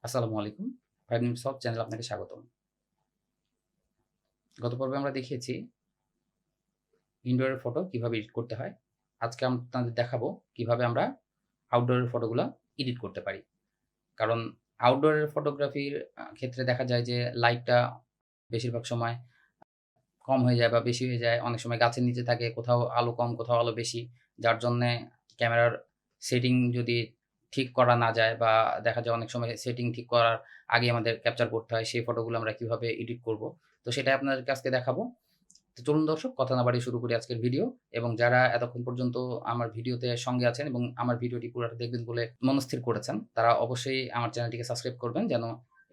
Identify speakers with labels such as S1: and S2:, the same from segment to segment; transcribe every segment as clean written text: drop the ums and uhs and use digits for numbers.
S1: আসসালামু আলাইকুম। 5 minutes of চ্যানেলে আপনাকে স্বাগতম। গত পর্বে আমরা দেখিয়েছি ইনডোরের ফটো কিভাবে এডিট করতে হয়। আজকে আপনাদের দেখাবো কিভাবে আমরা আউটডোরের ফটোগুলা এডিট করতে পারি। কারণ আউটডোরের ফটোগ্রাফির ক্ষেত্রে দেখা যায় যে লাইটটা বেশিরভাগ সময় কম হয়ে যায় বা বেশি হয়ে যায়। অনেক সময় গাছের নিচে থাকে, কোথাও আলো কম, কোথাও আলো বেশি। যার জন্যে ক্যামেরার সেটিং যদি ঠিক করা না যায় বা দেখা যায় অনেক সময় সেটিং ঠিক করার আগে আমাদের ক্যাপচার করতে হয়, সেই ফটোগুলো আমরা কিভাবে এডিট করব। তো সেটাই আপনাদেরকে আজকে দেখাবো। তো চলুন দর্শক, কথা না বাড়িয়ে শুরু করি আজকের ভিডিও। এবং যারা এতক্ষণ পর্যন্ত আমার ভিডিওতে সঙ্গে আছেন এবং আমার ভিডিওটি পুরোটা দেখবেন বলে মনস্থির করেছেন, তারা অবশ্যই আমার চ্যানেলটিকে সাবস্ক্রাইব করবেন যেন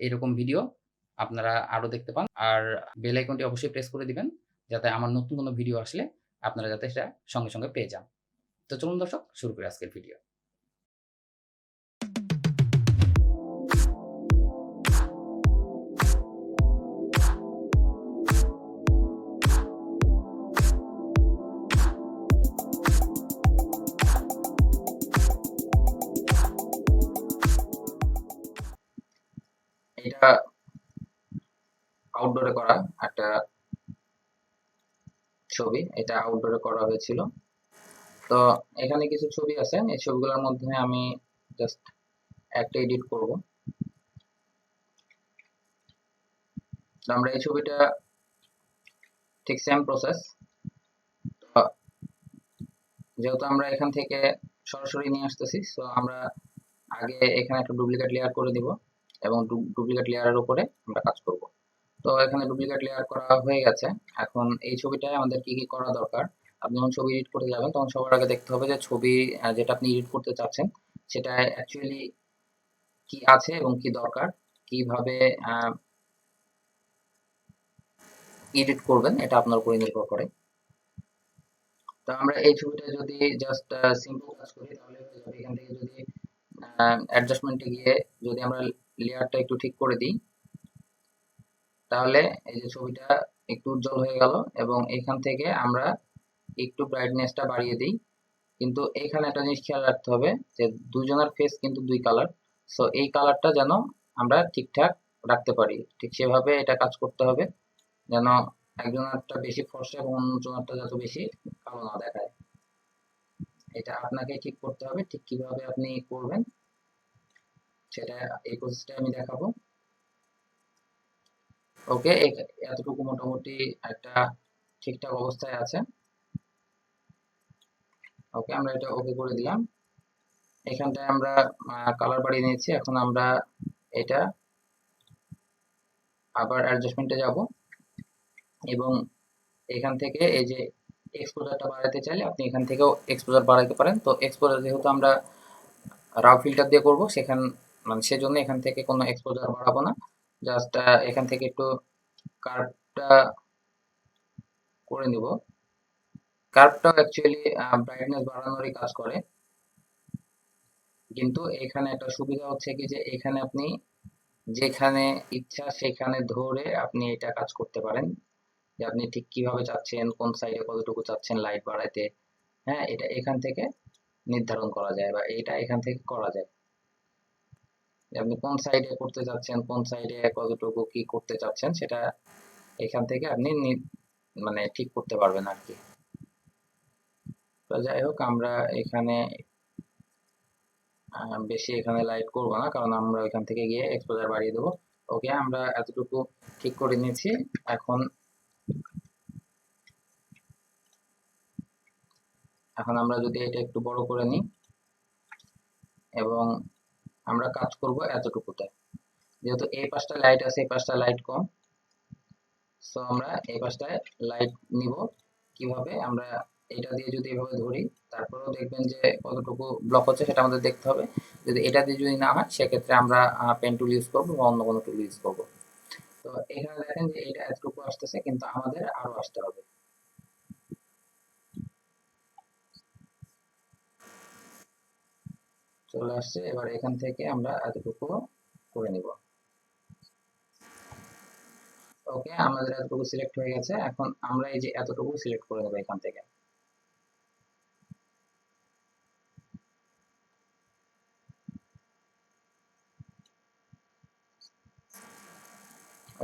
S1: এরকম ভিডিও আপনারা আরও দেখতে পান। আর বেল আইকনটি অবশ্যই প্রেস করে দিবেন যাতে আমার নতুন কোনো ভিডিও আসলে আপনারা যাতে সেটা সঙ্গে সঙ্গে পেয়ে যান। তো চলুন দর্শক, শুরু করি আজকের ভিডিও। এটা আউটডোরে করা একটা ছবি, এটা আউটডোরে করা হয়েছিল। তো এখানে কিছু ছবি আছে, এই ছবিগুলোর মধ্যে আমি জাস্ট একটা এডিট করব। তো আমরা এই ছবিটা ঠিক সেম প্রসেস। যেহেতু আমরা এখান থেকে সরাসরি নিয়ে আসতেছি, সো আমরা আগে এখানে একটা ডুপ্লিকেট লেয়ার করে দিব এবং ডুপ্লিকেট লেয়ারের উপরে আমরা কাজ করব। তো এখানে ডুপ্লিকেট লেয়ার করা হয়ে গেছে। এখন এই ছবিটায় আমাদের কি কি করা দরকার। আপনি যখন ছবি এডিট করতে যাবেন তখন সবার আগে দেখতে হবে যে ছবি যেটা আপনি এডিট করতে চাচ্ছেন সেটা অ্যাকচুয়ালি কি আছে এবং কি দরকার, কিভাবে এডিট করবেন এটা আপনার উপরে নির্ভর করে। তো আমরা এই ছবিটা যদি জাস্ট সিম্পল কাজ করি তাহলে এখান থেকে যদি অ্যাডজাস্টমেন্টে গিয়ে যদি আমরা লেয়ারটা একটু ঠিক করে দিই তাহলে এই যে ছবিটা একটু উজ্জ্বল হয়ে গেল। এবং এখান থেকে আমরা একটু ব্রাইটনেসটা বাড়িয়ে দিই। কিন্তু এখানে একটা জিনিস খেয়াল রাখতে হবে যে দুজনের ফেস কিন্তু দুই কালার, সো এই কালারটা যেন আমরা ঠিকঠাক রাখতে পারি। ঠিক সেভাবে এটা কাজ করতে হবে যেন একজনেরটা বেশি ফর্সা এবং অন্যজনেরটা যত বেশি কালো না দেখায়। এটা আপনাকে ঠিক করতে হবে। ঠিক কিভাবে আপনি করবেন সেটা এই প্রসেসটা আমি দেখাবো। ওকে, এতটুকু মোটামুটি একটা ঠিকঠাক অবস্থায় আছে। ওকে, আমরা এটা ওকে করে দিলাম। এখানটায় আমরা কালার বাড়িয়ে নিয়েছি। এখন আমরা এটা আবার অ্যাডজাস্টমেন্টে যাব এবং এখান থেকে এই যে এক্সপোজারটা বাড়াতে চাইলে আপনি এখান থেকেও এক্সপোজার বাড়াইতে পারেন। তো এক্সপোজার যেহেতু আমরা রাও ফিল্টার দিয়ে করব সেজন্য এখান থেকে কোনো এক্সপোজার বাড়াবো না। জাস্ট এখান থেকে একটু কার্ভটা করে নিব। কার্ভটাও অ্যাকচুয়ালি ব্রাইটনেস বাড়ানোরই কাজ করে, কিন্তু এখানে একটা সুবিধা হচ্ছে কি যে এখানে আপনি যেখানে ইচ্ছা সেখানে ধরে আপনি এটা কাজ করতে পারেন যে আপনি ঠিক কিভাবে চাচ্ছেন, কোন সাইডে কতটুকু চাচ্ছেন লাইট বাড়াইতে। হ্যাঁ, এটা এখান থেকে নির্ধারণ করা যায় বা এটা এখান থেকে করা যায় যে আপনি কোন সাইডে করতে চাচ্ছেন, কোন সাইডে কতটুকু কি করতে চাচ্ছেন সেটা এখান থেকে আপনি মানে ঠিক করতে পারবেন আর কি। তো যাই হোক, আমরা এখানে বেশি এখানে লাইট করব না কারণ আমরা এখান থেকে গিয়ে এক্সপোজার বাড়িয়ে দেবো। ওকে, আমরা এতটুকু ঠিক করে নিয়েছি। এখন এখন আমরা যদি এটা একটু বড় করে নিই এবং আমরা কাজ করব এতটুকুতে, যেহেতু এই পাশটা লাইট আছে এই পাশটা লাইট কম, সো আমরা এই পাশটায় লাইট নিব। কিভাবে আমরা এটা দিয়ে যদি এভাবে ধরি তারপরেও দেখবেন যে কতটুকু ব্লক হচ্ছে সেটা আমাদের দেখতে হবে। যদি এটা দিয়ে যদি না হয় সেক্ষেত্রে আমরা পেন টুল ইউজ করবো বা অন্য কোনো টুল ইউজ করবো। তো এখানে দেখেন যে এটা এতটুকু আসতেছে কিন্তু আমাদের আরো আসতে হবে। চলে আসছে, এবার এখান থেকে আমরা এতটুকু করে নিব। ওকে, আমাদের এতটুকু সিলেক্ট হয়ে গেছে। এখন আমরা এই যে এতটুকু সিলেক্ট করে নেবো এখান থেকে।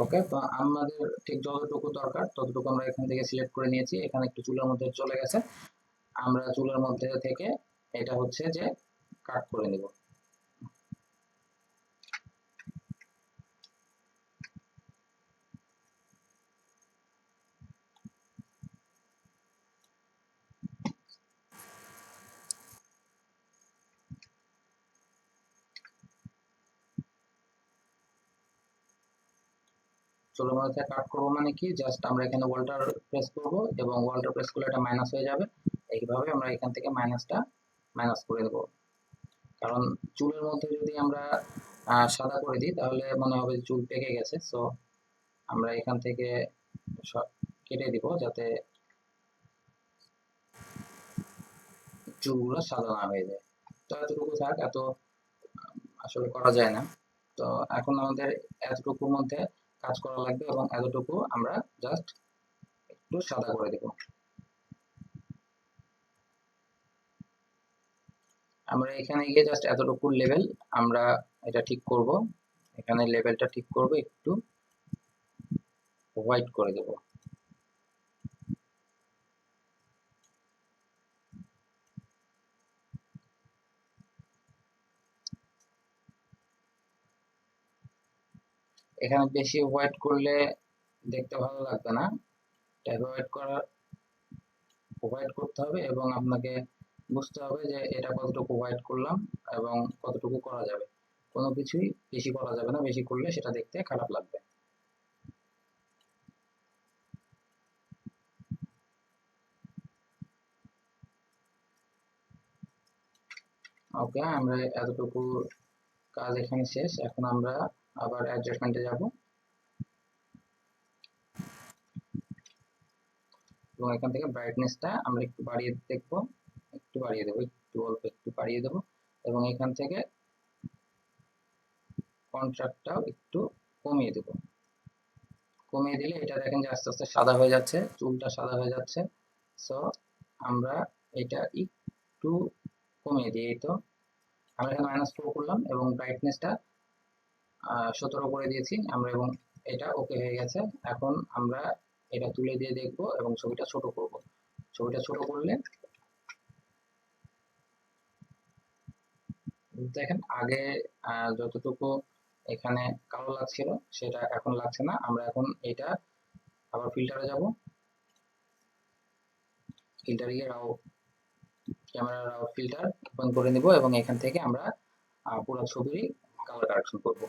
S1: ওকে, তো আমাদের ঠিক যতটুকু দরকার ততটুকু আমরা এখান থেকে সিলেক্ট করে নিয়েছি। এখানে একটু চুলের মধ্যে চলে গেছে, আমরা চুলের মধ্যে থেকে এটা হচ্ছে যে কাট করে নিব। চুলের মধ্যে কাট করবো মানে কি, জাস্ট আমরা এখানে ওয়াল্টার প্রেস করব এবং ওয়াল্টার প্রেস করলে এটা মাইনাস হয়ে যাবে। এইভাবে আমরা এখান থেকে মাইনাসটা মাইনাস করে দেবো। কারণ চুলের মধ্যে যদি আমরা সাদা করে দিই তাহলে মনে হবে যে চুল পেকে গেছে। সো আমরা এখান থেকে কেটে দিব যাতে চুলগুলো সাদা না হয়ে যায়। তো এতটুকু থাক, এত আসলে করা যায় না। তো এখন আমাদের এতটুকুর মধ্যে কাজ করা লাগবে এবং এতটুকু আমরা জাস্ট একটু সাদা করে দেব। আমরা এখানে গিয়ে জাস্ট এতটুকু লেভেল আমরা এটা ঠিক করব। এখানে লেভেলটা ঠিক করব, একটু হোয়াইট করে দেব। এখানে বেশি হোয়াইট করলে দেখতে ভালো লাগবে না, তাই হোয়াইট করতে হবে এবং আপনাকে বুঝতে হবে যে এটা কতটুকু হোয়াইট করলাম এবং কতটুকু করা যাবে। কোনো কিছুই বেশি করা যাবে না, বেশি করলে সেটা দেখতে খারাপ লাগবে। ওকে, আমরা এতটুকু কাজ এখানে শেষ। এখন আমরা আবার অ্যাডজাস্টমেন্টে যাব এবং এখান থেকে ব্রাইটনেসটা আমরা একটু বাড়িয়ে দেখব, একটু বাড়িয়ে দেবো, একটু অল্প একটু বাড়িয়ে দেবো এবং এখান থেকে কন্ট্রাস্টটাও একটু কমিয়ে দেবো। কমিয়ে দিলে এটা দেখেন যে আস্তে আস্তে সাদা হয়ে যাচ্ছে, চুলটা সাদা হয়ে যাচ্ছে। সো আমরা এটা একটু কমিয়ে দিই। এই তো আমরা এখানে -4 করলাম এবং ব্রাইটনেসটা 17 করে দিয়েছি আমরা এবং এটা ওকে হয়ে গেছে। এখন আমরা এটা তুলে দিয়ে দেখব এবং ছবিটা ছোট করব। ছবিটা ছোট করলে দেখেন আগে যতটুকু এখানে কালো লাগছিল সেটা এখন লাগছে না। আমরা এখন এটা আবার ফিল্টারে যাব, ফিল্টারে গিয়ে ক্যামেরা রাও ফিল্টার ওপেন করে নিব এবং এখান থেকে আমরা পুরো ছবির কালার কারেকশন করব।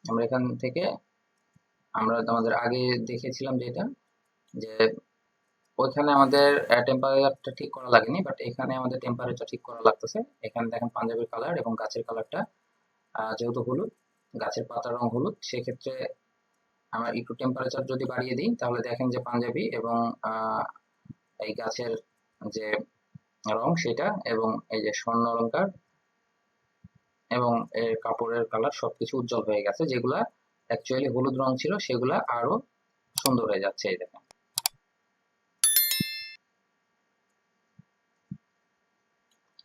S1: আমরা এখান থেকে আমরা আমাদের আগে দেখেছিলাম যেটা যে ওইখানে আমাদের টেম্পারেচারটা ঠিক করা লাগেনি, বাট এখানে আমাদের টেম্পারেচার ঠিক করা লাগতেছে। এখানে দেখেন পাঞ্জাবির কালার এবং গাছের কালারটা যেহেতু হলুদ, গাছের পাতার রং হলুদ, সেক্ষেত্রে আমরা একটু টেম্পারেচার যদি বাড়িয়ে দিই তাহলে দেখেন যে পাঞ্জাবি এবং এই গাছের যে রং সেটা এবং এই যে স্বর্ণ অলংকার এবং এর কাপড়ের কালার সবকিছু উজ্জ্বল হয়ে গেছে। যেগুলা অ্যাকচুয়ালি হলুদ রং ছিল সেগুলা আরো সুন্দর হয়ে যাচ্ছে। এই দেখেন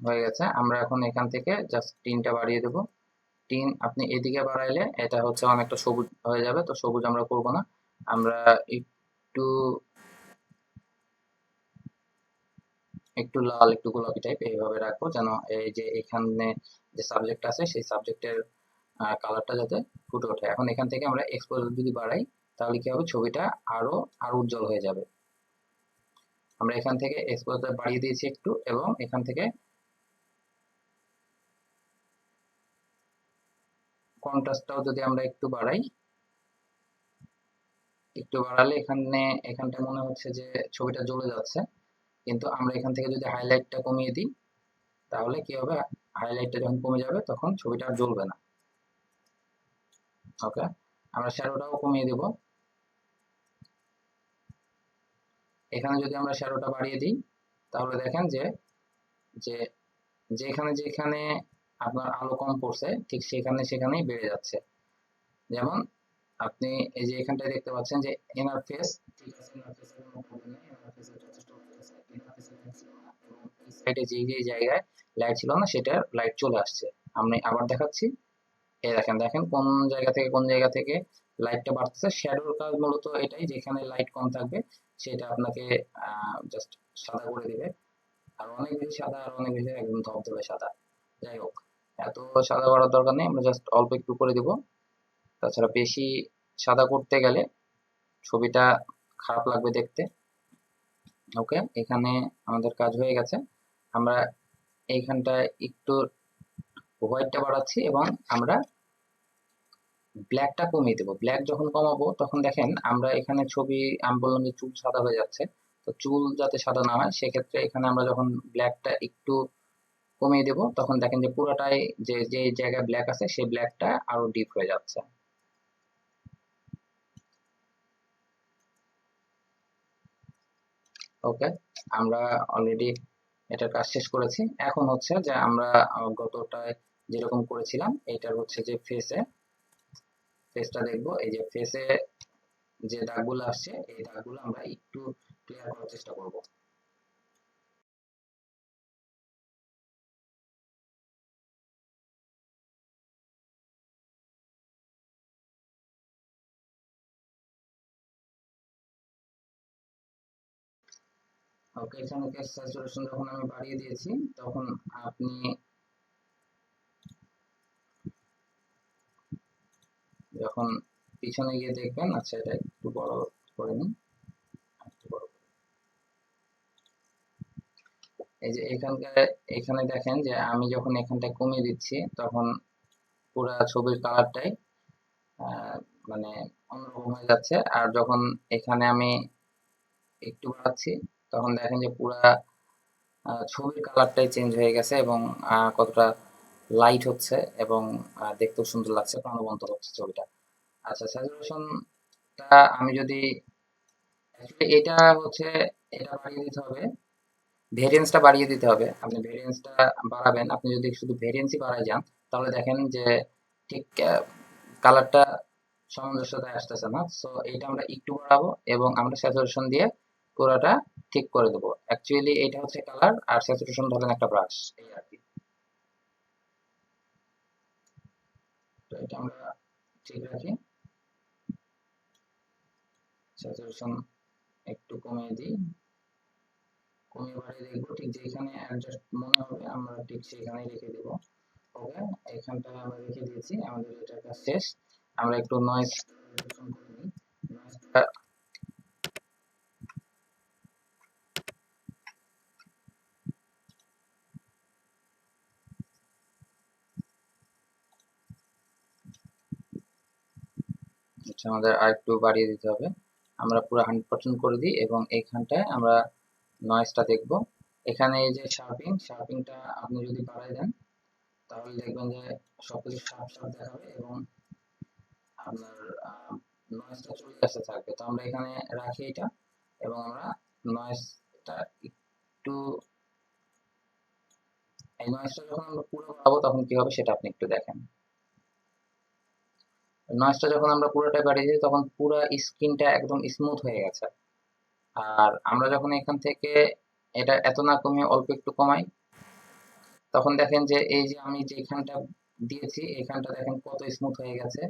S1: হয়ে গেছে। আমরা এখন এখান থেকে জাস্ট টিনটা বাড়িয়ে দেবো। টিন আপনি এদিকে বাড়াইলে এটা হচ্ছে অনেকটা সবুজ হয়ে যাবে, তো সবুজ আমরা করব না। আমরা একটু একটু লাল, একটু গোলাপি টাইপ এইভাবে রাখবো, যেন এই যে এখানে যে সাবজেক্ট আছে সেই সাবজেক্টের কালারটা যাতে ফুটে ওঠে। এখন এখান থেকে আমরা এক্সপোজার যদি বাড়াই তাহলে কি হবে, ছবিটা আরো আরো উজ্জ্বল হয়ে যাবে। আমরা এখান থেকে এক্সপোজার বাড়িয়ে দিয়েছি একটু এবং এখান থেকে কন্ট্রাস্টটাও যদি আমরা একটু বাড়াই, একটু বাড়ালে এখানটা মনে হচ্ছে যে ছবিটা জ্বলে যাচ্ছে। কিন্তু আমরা এখান থেকে যদি হাইলাইটটা কমিয়ে দিই তাহলে কি হবে, হাইলাইটটা যখন কমে যাবে তখন ছবিটা আর জ্বলবে না। ওকে, আমরা শ্যাডোটাও কমিয়ে দেব। এখানে যদি আমরা শ্যাডোটা বাড়িয়ে দিই তাহলে দেখেন যে যে যেখানে যেখানে আপনার আলো কম পড়ছে ঠিক সেখানেই বেড়ে যাচ্ছে। যেমন আপনি এই যে এখানটায় দেখতে পাচ্ছেন যে ইনার ফেস, ঠিক আছে, ইনার ফেসের কোনো প্রবলেম নেই, ইনার ফেসের যথেষ্ট লাইট আছে, ইনার ফেসের লাইট ছিল না এবং এই সাইডে যে জায়গায় লাইট ছিল না সেটার লাইট চলে আসছে। আমি আবার দেখাচ্ছি, এই দেখেন, দেখেন কোন জায়গা থেকে কোন জায়গা থেকে লাইটটা বাড়তেছে। শ্যাডোর কাজ মূলত এটাই, যেখানে লাইট কম থাকবে সেটা আপনাকে জাস্ট সাদা করে দিবে, আর অনেক বেশি সাদা আর অনেক বেশি একদম ধবধবে সাদা। যাই হোক, এত সাদা করার দরকার নেই, আমরা জাস্ট অল্প একটু করে দিব। তাছাড়া বেশি সাদা করতে গেলে ছবিটা খারাপ লাগবে দেখতে। ওকে, এখানে আমাদের কাজ হয়ে গেছে। আমরা এইখানটায় একটু হোয়াইটটা বাড়াচ্ছি এবং আমরা ব্ল্যাকটা কমিয়ে দেবো। ব্ল্যাক যখন কমাবো তখন দেখেন আমরা এখানে ছবি, আমি বললাম যে চুল সাদা হয়ে যাচ্ছে, তো চুল যাতে সাদা না হয় সেক্ষেত্রে এখানে আমরা যখন ব্ল্যাকটা একটু কমিয়ে দেবো তখন দেখেন যে পুরোটাই যে যে জায়গায় ব্ল্যাক আছে সেই ব্ল্যাকটা আরো ডিপ হয়ে যাচ্ছে। ওকে, আমরা অলরেডি এটার কাজ শেষ করেছি। এখন হচ্ছে যে আমরা গতটায় যেরকম করেছিলাম এইটার হচ্ছে যে ফেসটা দেখবো। এই যে ফেসে যে দাগগুলো আসছে এই দাগগুলো আমরা একটু ক্লিয়ার করার চেষ্টা করব। ওকে, এখানে স্যাচুরেশন যখন আমি বাড়িয়ে দিয়েছি তখন আপনি যখন পিছনে গিয়ে দেখবেন, আচ্ছা এটা একটু বড় করে নিন, একটু বড়। এই যে এখানে দেখেন যে আমি যখন এখানটায় কমিয়ে দিচ্ছি তখন পুরা ছবির কালারটাই আহ, মানে অন্যরকম হয়ে যাচ্ছে, আর যখন এখানে আমি একটু বাড়াচ্ছি তখন দেখেন যে পুরা ছবির কালারটাই চেঞ্জ হয়ে গেছে এবং কতটা লাইট হচ্ছে এবং দেখতেও সুন্দর লাগছে, প্রাণবন্ত হচ্ছে ছবিটা। আচ্ছা, স্যাচুরেশনটা আমি যদি এটা হচ্ছে, এটা বাড়িয়ে দিতে হবে, ভেরিয়েন্সটা বাড়িয়ে দিতে হবে। আপনি ভেরিয়েন্সটা বাড়াবেন, আপনি যদি শুধু ভেরিয়েন্সই বাড়ায় যান তাহলে দেখেন যে ঠিক কালারটা সামঞ্জস্যতায় আসতেছে না। সো এইটা আমরা একটু বাড়াবো এবং আমরা স্যাচুরেশন দিয়ে পুরোটা ঠিক করে দেবো। অ্যাকচুয়ালি এটা হচ্ছে কালার আর স্যাচুরেশন ধরেন একটা ব্রাশ, এই আর কি। তো এটা আমরা ঠিক রাখি, স্যাচুরেশন একটু কমিয়ে দিই, কমিয়ে বাড়িয়ে দেখবো ঠিক যেখানে অ্যাডজাস্ট মনে হবে আমরা ঠিক সেখানেই রেখে দেবো। ওকে, এখানটা আমরা রেখে দিয়েছি, আমাদের এটার কাজ শেষ। আমরা একটু নয়েজ রিডাকশন করে নিই। নয়েজটা হচ্ছে আমাদের আরেকটু বাড়িয়ে দিতে হবে। আমরা পুরো 100% করে দিই এবং এইখানটায় আমরা নয়েজটা দেখব। এখানে এই যে শার্পিংটা আপনি যদি বাড়ায় দেন তাহলে দেখবেন যে সবকিছু শার্প শার্প দেখাবে এবং আপনার নয়েজটা চলে আসতে থাকবে। তো আমরা এখানে রাখি এটা এবং আমরা নয়েজটা একটু, এই নয়েজটা যখন আমরা পুরো বাড়াবো তখন কি হবে সেটা আপনি একটু দেখেন। নয়েজটা যখন আমরা পুরোটাই বাড়িয়ে দিই তখন পুরো স্ক্রিনটা একদম স্মুথ হয়ে গেছে। আর আমরা যখন এখান থেকে এটা এত না কমিয়ে অল্প একটু কমাই তখন দেখেন যে এই যে আমি যেখানটা দিয়েছি এখানটা দেখেন কত স্মুথ হয়ে গেছে,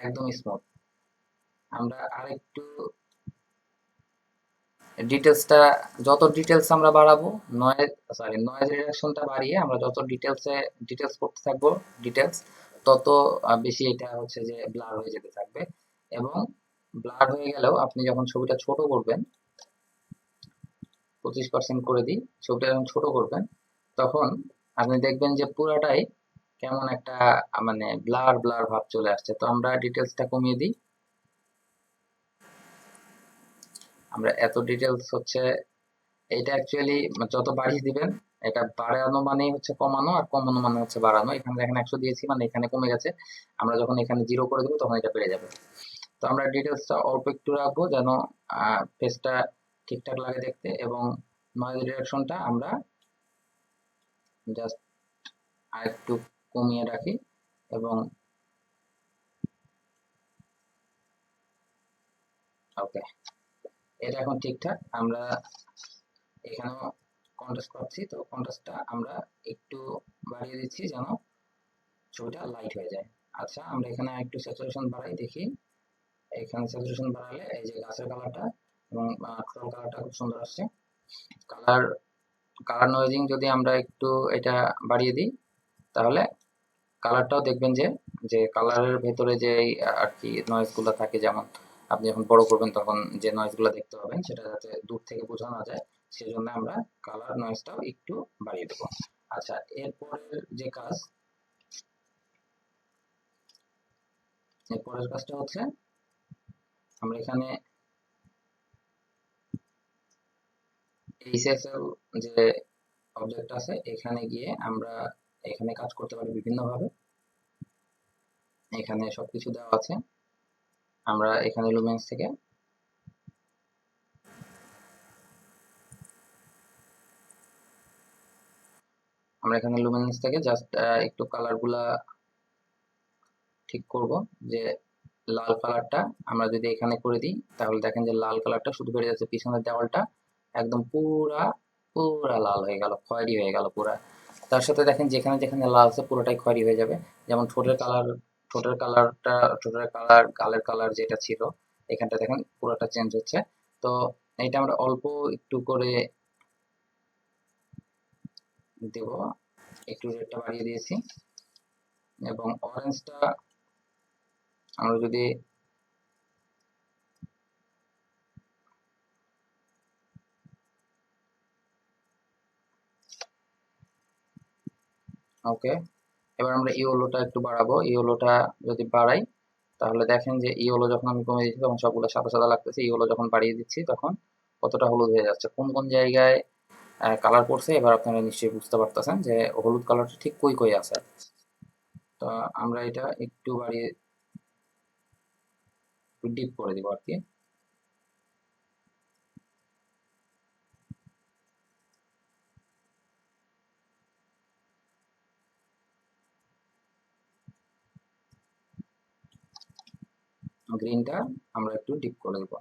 S1: একদম স্মুথ। আমরা আরেকটু ডিটেলসটা, যত ডিটেলস আমরা বাড়াবো, নয়েজ রিডাকশনটা বাড়িয়ে আমরা যত ডিটেলস করতে থাকবো, ডিটেলস তত বেশি এটা হচ্ছে যে ব্লার হয়ে যেতে থাকবে। এবং ব্লার হয়ে গেলেও আপনি যখন ছবিটা ছোট করবেন, 25% করে দিই, ছবিটা যখন ছোট করবেন তখন আপনি দেখবেন যে পুরাটাই কেমন একটা মানে ব্লার ব্লার ভাব চলে আসছে। তো আমরা ডিটেলসটা কমিয়ে দিই। আমরা এত ডিটেলস হচ্ছে, এটা অ্যাকচুয়ালি যত বাড়িয়ে দিবেন, এটা বাড়ানো মানেই হচ্ছে কমানো আর কমানো মানে হচ্ছে বাড়ানো। এখানে দেখেন 100 দিয়েছি মানে এখানে কমে গেছে, আমরা যখন এখানে 0 করে দেবো তখন এটা বেড়ে যাবে। তো আমরা ডিটেলসটা অল্প একটু রাখবো যেন ফেসটা ঠিকঠাক লাগে দেখতে এবং নয়েজ রিডাকশনটা আমরা জাস্ট আরেকটু কমিয়ে রাখি এবং ওকে, এটা এখন ঠিকঠাক। আমরা এখানেও কন্ট্রাস্ট পাচ্ছি, তো কন্ট্রাস্টটা আমরা একটু বাড়িয়ে দিচ্ছি যেন ছবিটা লাইট হয়ে যায়। আচ্ছা, আমরা এখানে একটু স্যাচুরেশন বাড়াই দেখি। এখানে স্যাচুরেশন বাড়ালে এই যে গাছের কালারটা এবং টোটাল কালারটা খুব সুন্দর আসছে। কালার কালার নয়েজিং যদি আমরা একটু এটা বাড়িয়ে দিই, তাহলে কালারটাও দেখবেন যে যে কালারের ভেতরে যে আর কি নয়েজগুলো থাকে, যেমন আপনি যখন বড় করবেন তখন যে নয়েজগুলো দেখতে পাবেন সেটা যাতে দূর থেকে বোঝা না যায়, সেজন্য আমরা কালার নয়েজটাও একটু বাড়িয়ে দেবো। আচ্ছা, এরপরের কাজটা হচ্ছে আমরা এখানে এইচএসএল যে অবজেক্ট আছে এখানে গিয়ে আমরা এখানে কাজ করতে পারি বিভিন্নভাবে। এখানে সবকিছু দেওয়া আছে। আমরা এখানে লুমেন্স থেকে জাস্ট একটু কালারগুলা ঠিক করব, যে লাল কালারটা আমরা যদি এখানে করে দিই তাহলে দেখেন যে লাল কালারটা শুধু বেড়ে যাচ্ছে, পিছনের দেওয়ালটা একদম পুরা পুরা লাল হয়ে গেল, খয়েরি হয়ে গেল পুরা। তার সাথে দেখেন যেখানে যেখানে লাল আছে পুরোটাই খয়েরি হয়ে যাবে। যেমন ঠোঁটের কালার, গালের কালার যেটা ছিল এখানটা দেখেন পুরোটা চেঞ্জ হচ্ছে। তো এটা আমরা অল্প একটু করে দেব, একটু রেডটা বাড়িয়ে দিয়েছি এবং অরেঞ্জটা আমরা যদি ওকে, এবার আমরা ইয়েলোটা একটু বাড়াবো। ইয়েলোটা যদি বাড়াই তাহলে দেখেন যে ইয়েলো যখন আমি কমিয়ে দিচ্ছি তখন সবগুলো সাদা সাদা লাগতেছে, ইয়েলো যখন বাড়িয়ে দিচ্ছি তখন কতটা হলুদ হয়ে যাচ্ছে। কোন কোন জায়গায় কালার পড়ছে এবার আপনারা নিশ্চয়ই বুঝতে পারতেছেন যে হলুদ কালারটা ঠিক কই কই আছে। তো আমরা এটা একটু বাড়িয়ে ডিপ করে দিব আর কি। গ্রিনটা আমরা একটু ডিপ করে দেব।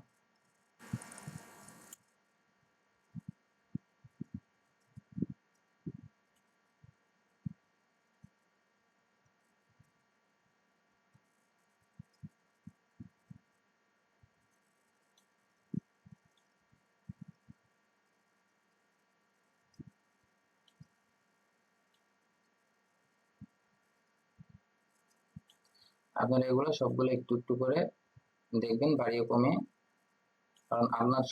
S1: আপনারা এগুলো সবগুলো একটু একটু করে দেখবেন বাড়িয়ে কমে, কারণ আপনার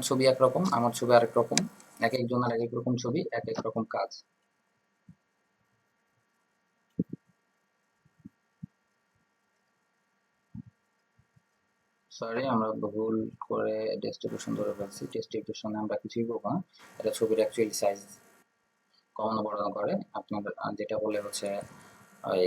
S1: ছবি একরকম, আমার ছবি আরেক রকম, এক একজনের এক এক রকম ছবি, এক এক রকম কাজ। সরি, আমরা ভুল করে ডিস্ট্রিবিউশন ধরে ফেলছি। ডিস্ট্রিবিউশনে আমরা কিছুই করবো না, এটা ছবির অ্যাকচুয়ালি সাইজ কমানো বাড়ানো করে। আপনার যেটা বলে হচ্ছে ওই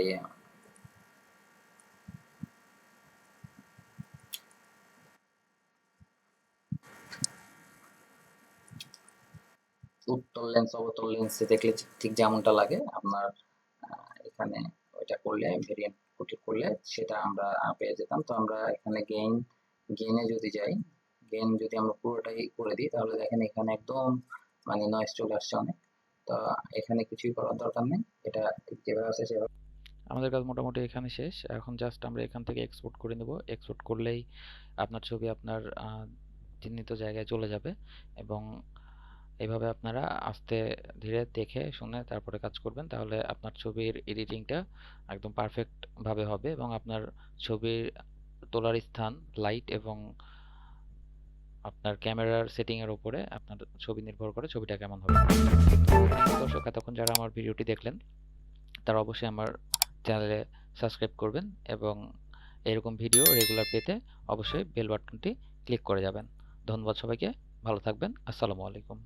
S1: উত্তল লেন্স অবতল লেন্সে দেখলে ঠিক যেমনটা লাগে আপনার এখানে ওইটা করলে ভেরিয়েন্ট করলে সেটা আমরা পেয়ে যেতাম। তো আমরা এখানে গেইনে যদি যাই, গেইন যদি আমরা পুরোটাই করে দিই তাহলে দেখেন এখানে একদম মানে নয়েজ চলে আসছে অনেক। তো এখানে কিছুই করার দরকার নেই, এটা ঠিক যেভাবে আছে সেভাবে।
S2: আমাদের কাজ মোটামুটি এখানে শেষ। এখন জাস্ট আমরা এখান থেকে এক্সপোর্ট করে নেব। এক্সপোর্ট করলেই আপনার ছবি আপনার চিহ্নিত জায়গায় চলে যাবে এবং এইভাবে আপনারা আস্তে ধীরে দেখে শুনে তারপরে কাজ করবেন, তাহলে আপনার ছবির এডিটিংটা একদম পারফেক্ট ভাবে হবে এবং আপনার ছবির তোলার স্থান, লাইট এবং আপনার ক্যামেরার সেটিং এর উপরে আপনার ছবি নির্ভর করে ছবিটা কেমন হবে। তো থ্যাংক ইউ দর্শক, এতক্ষণ যারা আমার ভিডিওটি দেখলেন তারা অবশ্যই আমার চ্যানেলে সাবস্ক্রাইব করবেন এবং এরকম ভিডিও রেগুলার পেতে অবশ্যই বেল বাটনটি ক্লিক করে যাবেন। ধন্যবাদ সবাইকে, ভালো থাকবেন। আসসালামু আলাইকুম।